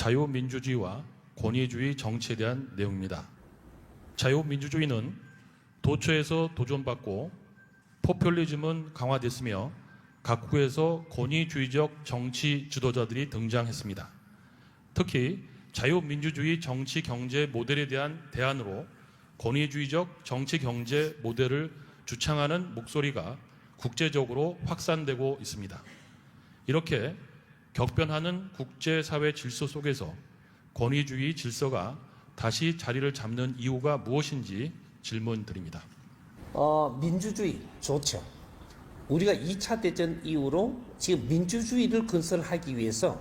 자유민주주의와 권위주의 정치에 대한 내용입니다. 자유민주주의는 도처에서 도전받고 포퓰리즘은 강화됐으며 각국에서 권위주의적 정치 지도자들이 등장했습니다. 특히 자유민주주의 정치 경제 모델에 대한 대안으로 권위주의적 정치 경제 모델을 주창하는 목소리가 국제적으로 확산되고 있습니다. 이렇게 격변하는 국제사회 질서 속에서 권위주의 질서가 다시 자리를 잡는 이유가 무엇인지 질문드립니다. 민주주의 좋죠. 우리가 2차 대전 이후로 지금 민주주의를 건설하기 위해서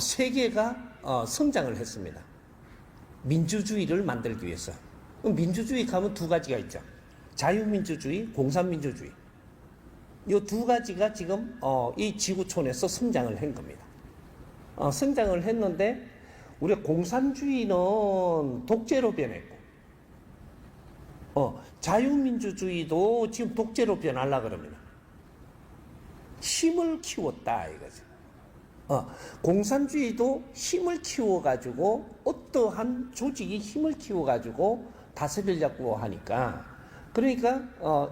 세계가 성장을 했습니다. 민주주의를 만들기 위해서. 민주주의 가면 두 가지가 있죠. 자유민주주의, 공산민주주의. 이 두 가지가 지금 이 지구촌에서 성장을 한 겁니다. 성장을 했는데 우리가 공산주의는 독재로 변했고 자유민주주의도 지금 독재로 변하려고 그럽니다. 힘을 키웠다 이거죠. 공산주의도 힘을 키워가지고 어떠한 조직이 힘을 키워가지고 다스리려고 하니까 그러니까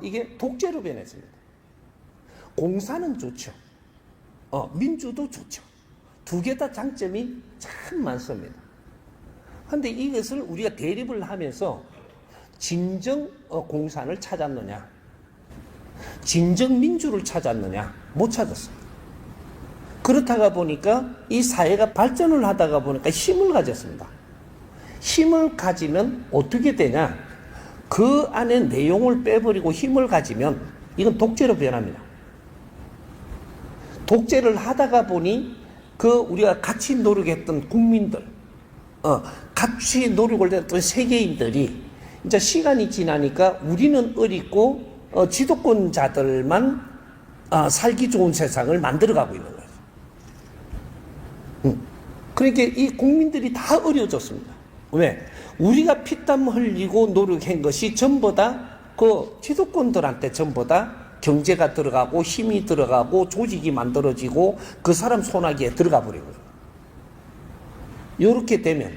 이게 독재로 변했습니다. 공산은 좋죠. 민주도 좋죠. 두 개 다 장점이 참 많습니다. 그런데 이것을 우리가 대립을 하면서 진정 공산을 찾았느냐, 진정 민주를 찾았느냐, 못 찾았습니다. 그렇다가 보니까 이 사회가 발전을 하다가 보니까 힘을 가졌습니다. 힘을 가지면 어떻게 되냐? 그 안에 내용을 빼버리고 힘을 가지면 이건 독재로 변합니다. 독재를 하다가 보니 우리가 같이 노력했던 국민들, 같이 노력을 했던 세계인들이 이제 시간이 지나니까 우리는 어리고 지도권자들만 살기 좋은 세상을 만들어가고 있는 거예요. 그러니까 이 국민들이 다 어려워졌습니다. 왜? 우리가 피땀 흘리고 노력한 것이 전부 다 그 지도권들한테 전부 다 경제가 들어가고 힘이 들어가고 조직이 만들어지고 그 사람 손아귀에 들어가 버린 거예요. 이렇게 되면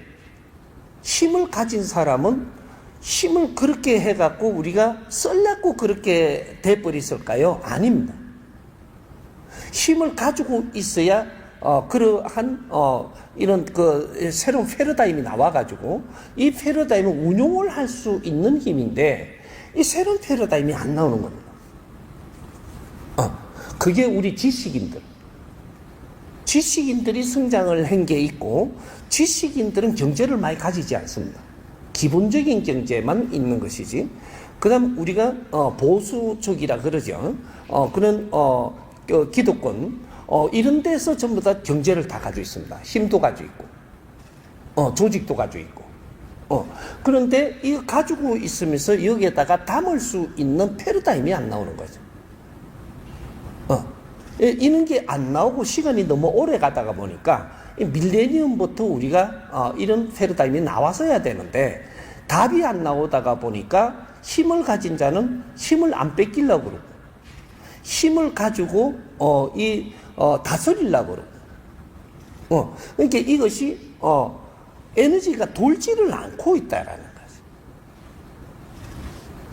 힘을 가진 사람은 힘을 그렇게 해갖고 우리가 썰려고 그렇게 돼버렸을까요? 아닙니다. 힘을 가지고 있어야 그러한 이런 새로운 패러다임이 나와가지고 이 패러다임을 운용을 할 수 있는 힘인데 이 새로운 패러다임이 안 나오는 겁니다. 그게 우리 지식인들이 성장을 한 게 있고 지식인들은 경제를 많이 가지지 않습니다. 기본적인 경제만 있는 것이지. 그 다음 우리가 보수 쪽이라 그러죠. 그런 기득권 이런 데서 전부 다 경제를 다 가지고 있습니다. 힘도 가지고 있고 조직도 가지고 있고 그런데 이거 가지고 있으면서 여기에다가 담을 수 있는 패러다임이 안 나오는 거죠. 이런 게 안 나오고 시간이 너무 오래 가다가 보니까 밀레니엄부터 우리가 이런 패러다임이 나왔어야 되는데 답이 안 나오다가 보니까 힘을 가진 자는 힘을 안 뺏기려고 그러고 힘을 가지고 다스리려고 그러고 그러니까 이것이 에너지가 돌지를 않고 있다라는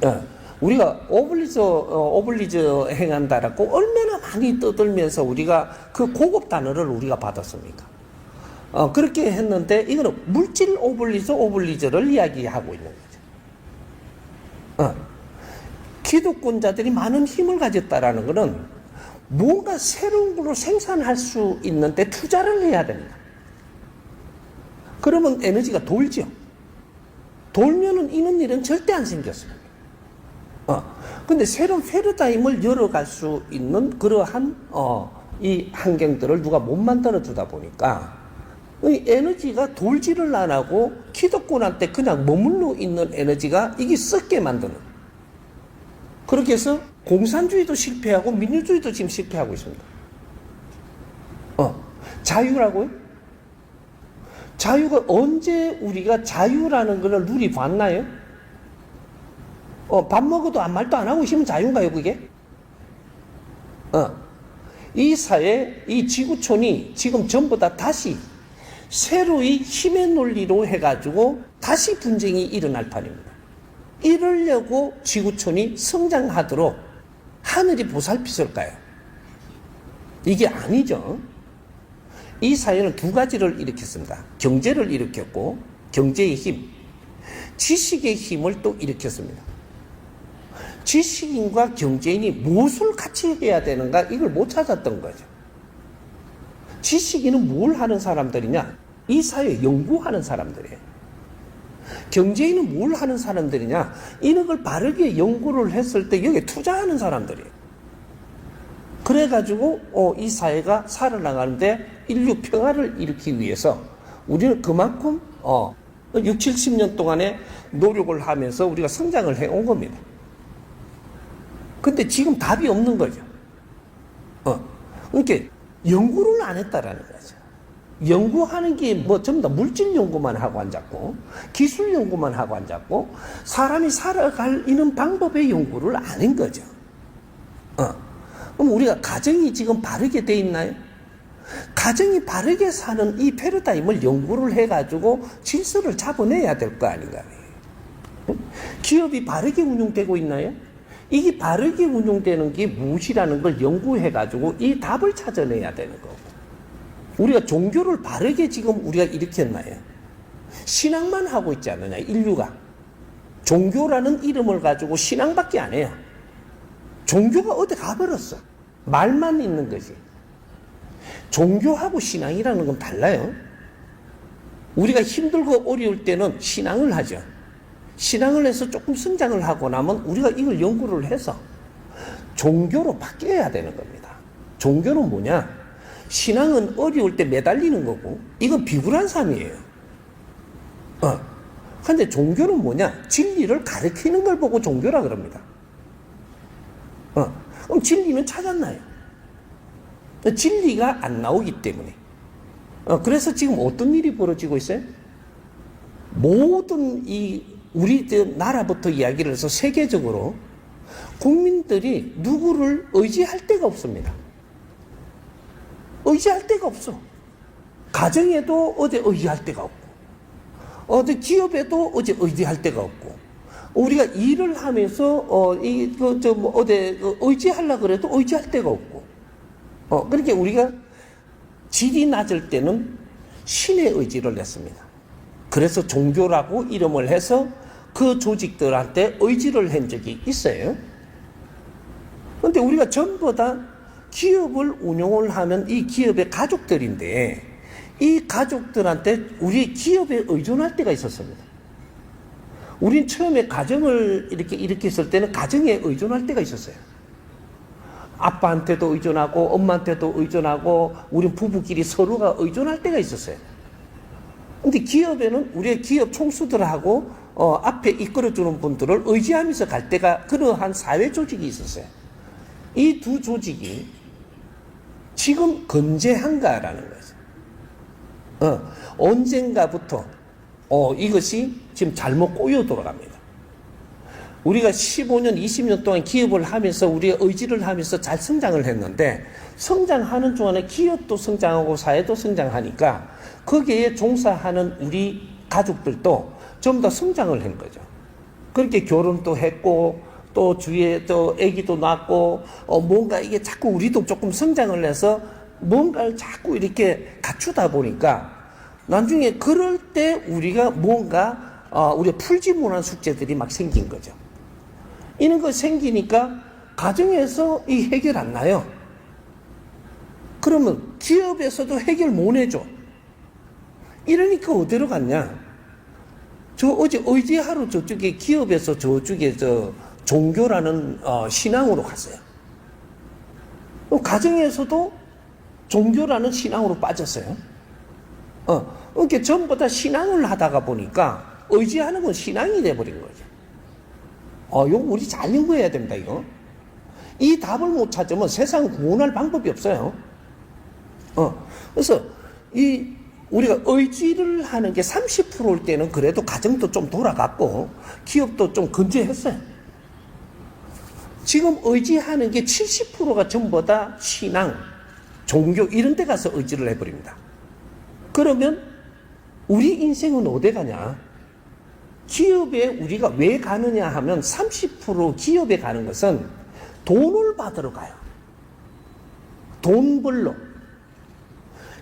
거죠. 우리가 오블리저 행한다라고 얼마나 많이 떠들면서 우리가 그 고급 단어를 우리가 받았습니까? 그렇게 했는데 이거는 물질 오블리저를 이야기하고 있는 거죠. 기득권자들이 많은 힘을 가졌다라는 것은 뭔가 새로운 걸로 생산할 수 있는데 투자를 해야 됩니다. 그러면 에너지가 돌죠. 돌면은 이런 일은 절대 안 생겼습니다. 근데 새로운 패러다임을 열어갈 수 있는 그러한 이 환경들을 누가 못 만들어 주다 보니까 이 에너지가 돌지를 안 하고 기득권한테 그냥 머물러 있는 에너지가 이게 썩게 만드는. 그렇게 해서 공산주의도 실패하고 민주주의도 지금 실패하고 있습니다. 자유라고요? 자유가 언제 우리가 자유라는 걸 누려봤나요? 밥 먹어도 아무 말도 안 하고 있으면 자유인가요, 그게? 이 사회, 이 지구촌이 지금 전부 다 다시 새로이 힘의 논리로 해가지고 다시 분쟁이 일어날 판입니다. 이러려고 지구촌이 성장하도록 하늘이 보살폈을까요? 이게 아니죠. 이 사회는 두 가지를 일으켰습니다. 경제를 일으켰고, 경제의 힘, 지식의 힘을 또 일으켰습니다. 지식인과 경제인이 무엇을 같이 해야 되는가, 이걸 못 찾았던 거죠. 지식인은 뭘 하는 사람들이냐? 이 사회 연구하는 사람들이에요. 경제인은 뭘 하는 사람들이냐? 이걸 바르게 연구를 했을 때 여기에 투자하는 사람들이에요. 그래가지고 이 사회가 살아나가는데 인류 평화를 일으키기 위해서 우리는 그만큼 6, 70년 동안에 노력을 하면서 우리가 성장을 해온 겁니다. 근데 지금 답이 없는 거죠. 그러니까 연구를 안 했다라는 거죠. 연구하는 게 뭐 전부 다 물질 연구만 하고 앉았고, 기술 연구만 하고 앉았고, 사람이 살아가는 방법의 연구를 안 한 거죠. 그럼 우리가 가정이 지금 바르게 돼 있나요? 가정이 바르게 사는 이 패러다임을 연구를 해가지고 질서를 잡아내야 될 거 아닌가요? 기업이 바르게 운영되고 있나요? 이게 바르게 운영되는 게 무엇이라는 걸 연구해가지고 이 답을 찾아내야 되는 거고. 우리가 종교를 바르게 지금 우리가 일으켰나요? 신앙만 하고 있지 않느냐, 인류가. 종교라는 이름을 가지고 신앙밖에 안 해요. 종교가 어디 가버렸어. 말만 있는 거지. 종교하고 신앙이라는 건 달라요. 우리가 힘들고 어려울 때는 신앙을 하죠. 신앙을 해서 조금 성장을 하고 나면 우리가 이걸 연구를 해서 종교로 바뀌어야 되는 겁니다. 종교는 뭐냐? 신앙은 어려울 때 매달리는 거고, 이건 비굴한 삶이에요. 근데 종교는 뭐냐? 진리를 가르치는 걸 보고 종교라 그럽니다. 그럼 진리는 찾았나요? 진리가 안 나오기 때문에. 그래서 지금 어떤 일이 벌어지고 있어요? 모든 우리 나라부터 이야기를 해서 세계적으로 국민들이 누구를 의지할 데가 없습니다. 의지할 데가 없어. 가정에도 어디 의지할 데가 없고, 어디 기업에도 어디 의지할 데가 없고, 우리가 일을 하면서 어디 의지하려고 그래도 의지할 데가 없고, 그러니까 우리가 질이 낮을 때는 신의 의지를 냈습니다. 그래서 종교라고 이름을 해서 그 조직들한테 의지를 한 적이 있어요. 그런데 우리가 전부 다 기업을 운영을 하는 이 기업의 가족들인데, 이 가족들한테 우리 기업에 의존할 때가 있었습니다. 우린 처음에 가정을 이렇게 일으켰을 때는 가정에 의존할 때가 있었어요. 아빠한테도 의존하고 엄마한테도 의존하고 우린 부부끼리 서로가 의존할 때가 있었어요. 근데 기업에는 우리의 기업 총수들하고 앞에 이끌어주는 분들을 의지하면서 갈 때가 그러한 사회 조직이 있었어요. 이 두 조직이 지금 건재한가라는 거죠. 언젠가부터 이것이 지금 잘못 꼬여 돌아갑니다. 우리가 15년, 20년 동안 기업을 하면서 우리의 의지를 하면서 잘 성장을 했는데, 성장하는 동안에 기업도 성장하고 사회도 성장하니까 거기에 종사하는 우리 가족들도 좀 더 성장을 한 거죠. 그렇게 결혼도 했고 또 주위에 또 아기도 낳고 뭔가 이게 자꾸 우리도 조금 성장을 해서 뭔가를 자꾸 이렇게 갖추다 보니까 나중에 그럴 때 우리가 뭔가 우리가 풀지 못한 숙제들이 막 생긴 거죠. 이런 거 생기니까 가정에서 이 해결 안 나요. 그러면 기업에서도 해결 못 해줘. 이러니까 어디로 갔냐? 저 어제 의지하러 저쪽에 기업에서 저쪽에 종교라는 신앙으로 갔어요. 가정에서도 종교라는 신앙으로 빠졌어요. 그러니까 전부 다 신앙을 하다가 보니까 의지하는 건 신앙이 돼버린 거죠. 이거 우리 잘 연구해야 됩니다, 이거. 이 답을 못 찾으면 세상 구원할 방법이 없어요. 그래서 우리가 의지를 하는 게 30%일 때는 그래도 가정도 좀 돌아갔고 기업도 좀 건재했어요. 지금 의지하는 게 70%가 전부 다 신앙, 종교 이런 데 가서 의지를 해버립니다. 그러면 우리 인생은 어디 가냐? 기업에 우리가 왜 가느냐 하면 30% 기업에 가는 것은 돈을 받으러 가요. 돈 벌러.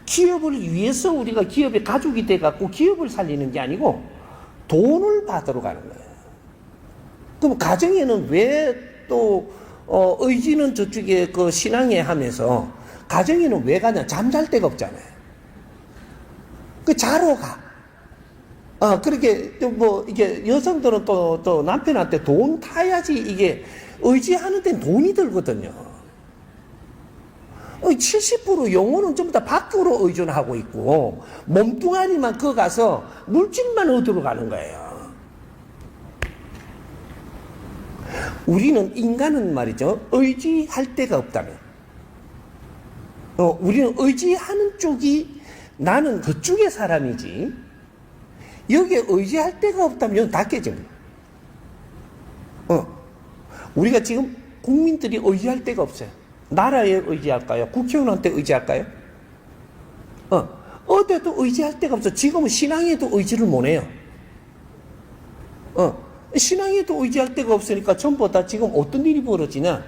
기업을 위해서 우리가 기업의 가족이 돼갖고 기업을 살리는 게 아니고 돈을 받으러 가는 거예요. 그럼 가정에는 왜 또 의지는 저쪽에 그 신앙에 하면서 가정에는 왜 가냐? 잠잘 데가 없잖아요. 그 자러 가. 그렇게 뭐 이게 여성들은 또 남편한테 돈 타야지 이게 의지하는 데는 돈이 들거든요. 70% 영혼은 전부 다 밖으로 의존하고 있고 몸뚱아리만 거 가서 물질만 얻으러 가는 거예요. 우리는 인간은 말이죠. 의지할 데가 없다면 우리는 의지하는 쪽이 나는 그쪽의 사람이지 여기에 의지할 데가 없다면 다 깨집니다. 우리가 지금 국민들이 의지할 데가 없어요. 나라에 의지할까요? 국회의원한테 의지할까요? 어디에도 의지할 데가 없어. 지금은 신앙에도 의지를 못 해요. 신앙에도 의지할 데가 없으니까 전부 다 지금 어떤 일이 벌어지냐?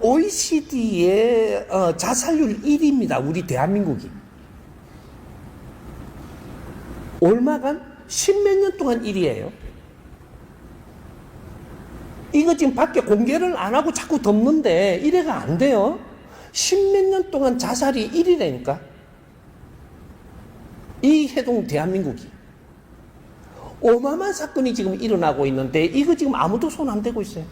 OECD의 자살률 1위입니다. 우리 대한민국이. 얼마간? 10몇 년 동안 1위예요. 이거 지금 밖에 공개를 안 하고 자꾸 덮는데 이래가 안 돼요. 10몇 년 동안 자살이 1위라니까. 이 해동 대한민국이. 어마어마한 사건이 지금 일어나고 있는데 이거 지금 아무도 손 안 대고 있어요.